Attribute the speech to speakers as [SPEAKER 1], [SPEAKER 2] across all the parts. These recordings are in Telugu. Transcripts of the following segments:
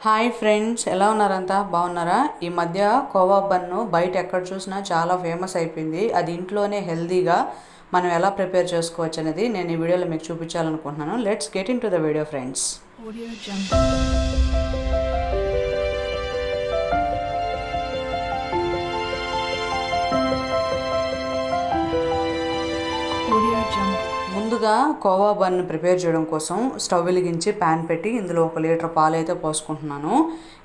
[SPEAKER 1] హాయ్ ఫ్రెండ్స్, ఎలా ఉన్నారంతా? బాగున్నారా? ఈ మధ్య కోవా బన్ను బయట ఎక్కడ చూసినా చాలా ఫేమస్ అయిపోయింది. అది ఇంట్లోనే హెల్తీగా మనం ఎలా ప్రిపేర్ చేసుకోవచ్చు అనేది నేను ఈ వీడియోలో మీకు చూపించాలనుకుంటున్నాను. Let's get in to the video friends. ముందుగా కోవా బన్ ప్రిపేర్ చేయడం కోసం స్టవ్ వెలిగించి ప్యాన్ పెట్టి ఇందులో 1 లీటర్ పాలు అయితే పోసుకుంటున్నాను.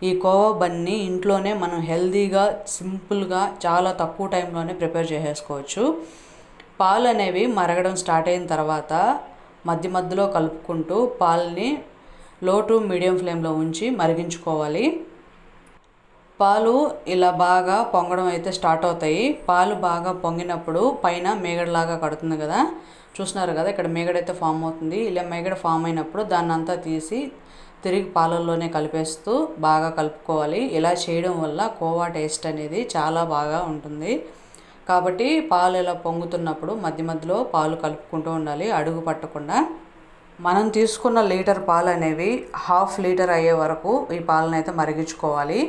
[SPEAKER 1] ఈ కోవా బన్ని ఇంట్లోనే మనం హెల్తీగా సింపుల్గా చాలా తక్కువ టైంలోనే ప్రిపేర్ చేసేసుకోవచ్చు. పాలు అనేవి మరగడం స్టార్ట్ అయిన తర్వాత మధ్య మధ్యలో కలుపుకుంటూ పాలని లో టు మీడియం ఫ్లేమ్లో ఉంచి మరిగించుకోవాలి. పాలు ఇలా బాగా పొంగడం అయితే స్టార్ట్ అవుతాయి. పాలు బాగా పొంగినప్పుడు పైన మేగడలాగా కడుతుంది కదా, చూస్తున్నారు కదా, ఇక్కడ మేగడైతే ఫామ్ అవుతుంది. ఇలా మేగడ ఫామ్ అయినప్పుడు దాన్ని అంతా తీసి తిరిగి పాలల్లోనే కలిపేస్తూ బాగా కలుపుకోవాలి. ఇలా చేయడం వల్ల కోవా టేస్ట్ అనేది చాలా బాగా ఉంటుంది. కాబట్టి పాలు ఇలా పొంగుతున్నప్పుడు మధ్య మధ్యలో పాలు కలుపుకుంటూ ఉండాలి, అడుగు పట్టకుండా. మనం తీసుకున్న లీటర్ పాలు అనేవి 1/2 లీటర్ అయ్యే వరకు ఈ పాలను అయితే మరిగించుకోవాలి.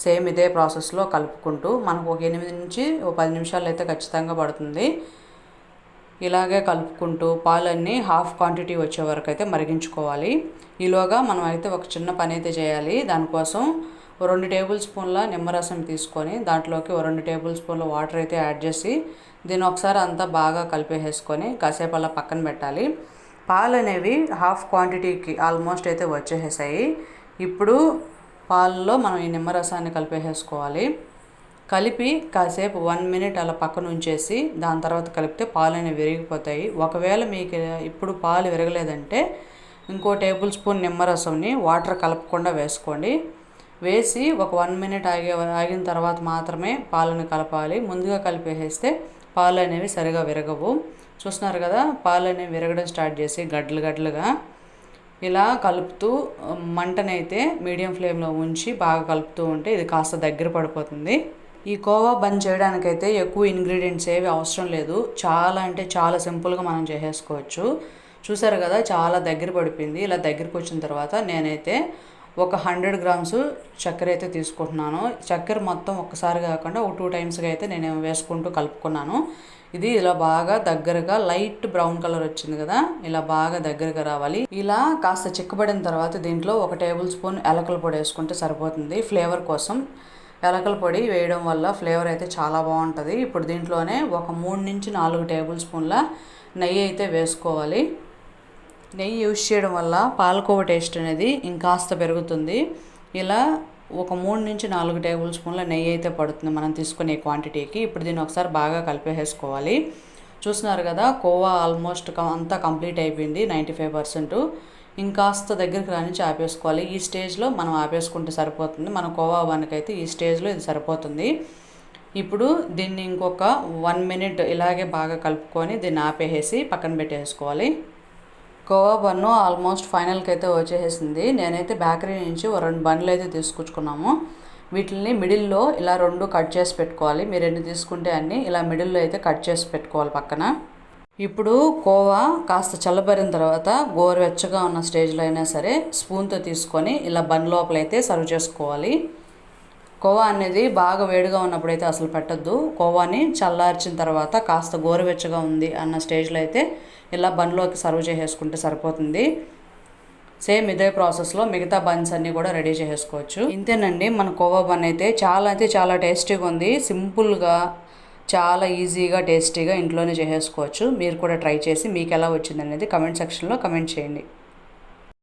[SPEAKER 1] సేమ్ ఇదే ప్రాసెస్లో కలుపుకుంటూ మనకు ఒక 8 నుంచి 10 నిమిషాలు అయితే ఖచ్చితంగా పడుతుంది. ఇలాగే కలుపుకుంటూ పాలన్నీ 1/2 క్వాంటిటీ వచ్చే వరకు అయితే మరిగించుకోవాలి. ఈలోగా మనం అయితే ఒక చిన్న పని అయితే చేయాలి. దానికోసం 2 టేబుల్ స్పూన్ల నిమ్మరసం తీసుకొని దాంట్లోకి 2 టేబుల్ స్పూన్ల వాటర్ అయితే యాడ్ చేసి దీన్ని ఒకసారి అంతా బాగా కలిపేసుకొని కాసేపు అలా పక్కన పెట్టాలి. పాలు అనేవి 1/2 క్వాంటిటీకి ఆల్మోస్ట్ అయితే వచ్చేసాయి. ఇప్పుడు పాలలో మనం ఈ నిమ్మరసాన్ని కలిపేసుకోవాలి. కలిపి కాసేపు 1 మినిట్ అలా పక్కన ఉంచేసి దాని తర్వాత కలిపితే పాలు అనేవి విరిగిపోతాయి. ఒకవేళ మీకు ఇప్పుడు పాలు విరగలేదంటే ఇంకో టేబుల్ స్పూన్ నిమ్మరసంని వాటర్ కలపకుండా వేసుకోండి. వేసి ఒక 1 మినిట్ ఆగిన తర్వాత మాత్రమే పాలను కలపాలి. ముందుగా కలిపేస్తే పాలు అనేవి సరిగా విరగవు. చూస్తున్నారు కదా, పాలు అనేవి విరగడం స్టార్ట్ చేసి గడ్డలుగా ఇలా కలుపుతూ మంటనైతే మీడియం ఫ్లేమ్లో ఉంచి బాగా కలుపుతూ ఉంటే ఇది కాస్త దగ్గర పడిపోతుంది. ఈ కోవా బన్ చేయడానికైతే ఎక్కువ ఇంగ్రీడియంట్స్ ఏవి అవసరం లేదు. చాలా అంటే చాలా సింపుల్గా మనం చేసేసుకోవచ్చు. చూసారు కదా, చాలా దగ్గర పడిపోయింది. ఇలా దగ్గరికి వచ్చిన తర్వాత నేనైతే ఒక 100 గ్రామ్స్ చక్కెర అయితే తీసుకుంటున్నాను. చక్కెర మొత్తం ఒక్కసారి కాకుండా ఒక 2 టైమ్స్గా అయితే నేను వేసుకుంటూ కలుపుకున్నాను. ఇది ఇలా బాగా దగ్గరగా లైట్ బ్రౌన్ కలర్ వచ్చింది కదా, ఇలా బాగా దగ్గరగా రావాలి. ఇలా కాస్త చిక్కబడిన తర్వాత దీంట్లో 1 టేబుల్ స్పూన్ యాలకుల పొడి వేసుకుంటే సరిపోతుంది. ఫ్లేవర్ కోసం యాలకుల పొడి వేయడం వల్ల ఫ్లేవర్ అయితే చాలా బాగుంటుంది. ఇప్పుడు దీంట్లోనే ఒక 3 నుంచి 4 టేబుల్ స్పూన్ల నెయ్యి అయితే వేసుకోవాలి. నెయ్యి యూజ్ చేయడం వల్ల పాలకోవా టేస్ట్ అనేది ఇంకాస్త పెరుగుతుంది. ఇలా ఒక 3 నుంచి 4 టేబుల్ స్పూన్ల నెయ్యి అయితే పడుతుంది మనం తీసుకునే క్వాంటిటీకి. ఇప్పుడు దీన్ని ఒకసారి బాగా కలిపేసుకోవాలి. చూస్తున్నారు కదా, కోవా ఆల్మోస్ట్ అంతా కంప్లీట్ అయిపోయింది, 95%. ఇంకాస్త దగ్గరికి రానిచ్చి ఆపేసుకోవాలి. ఈ స్టేజ్లో మనం ఆపేసుకుంటే సరిపోతుంది. మన కోవా బన్కైతే ఈ స్టేజ్లో ఇది సరిపోతుంది. ఇప్పుడు దీన్ని ఇంకొక 1 మినిట్ ఇలాగే బాగా కలుపుకొని దీన్ని ఆపేసి పక్కన పెట్టేసుకోవాలి. కోవా బన్ను ఆల్మోస్ట్ ఫైనల్కి అయితే వచ్చేసింది. నేనైతే బేకరీ నుంచి 2 బన్నులు అయితే తీసుకొచ్చుకున్నాము. వీటిని మిడిల్లో ఇలా 2 కట్ చేసి పెట్టుకోవాలి. మీరు ఎన్ని తీసుకుంటే అన్ని ఇలా మిడిల్లో అయితే కట్ చేసి పెట్టుకోవాలి పక్కన. ఇప్పుడు కోవా కాస్త చల్లబరిన తర్వాత గోరువెచ్చగా ఉన్న స్టేజ్లో అయినా సరే స్పూన్తో తీసుకొని ఇలా బన్ లోపల అయితే సర్వ్ చేసుకోవాలి. కోవా అనేది బాగా వేడిగా ఉన్నప్పుడైతే అసలు పెట్టద్దు. కోవాని చల్లార్చిన తర్వాత కాస్త గోరువెచ్చగా ఉంది అన్న స్టేజ్లో అయితే ఇలా బన్లోకి సర్వ్ చేసేసుకుంటే సరిపోతుంది. సేమ్ ఇదే ప్రాసెస్లో మిగతా బన్స్ అన్నీ కూడా రెడీ చేసేసుకోవచ్చు. ఇంతేనండి, మన కోవా బన్ అయితే చాలా టేస్టీగా ఉంది. సింపుల్గా చాలా ఈజీగా టేస్టీగా ఇంట్లోనే చేసేసుకోవచ్చు. మీరు కూడా ట్రై చేసి మీకు ఎలా వచ్చింది అనేది కమెంట్ సెక్షన్లో కమెంట్ చేయండి.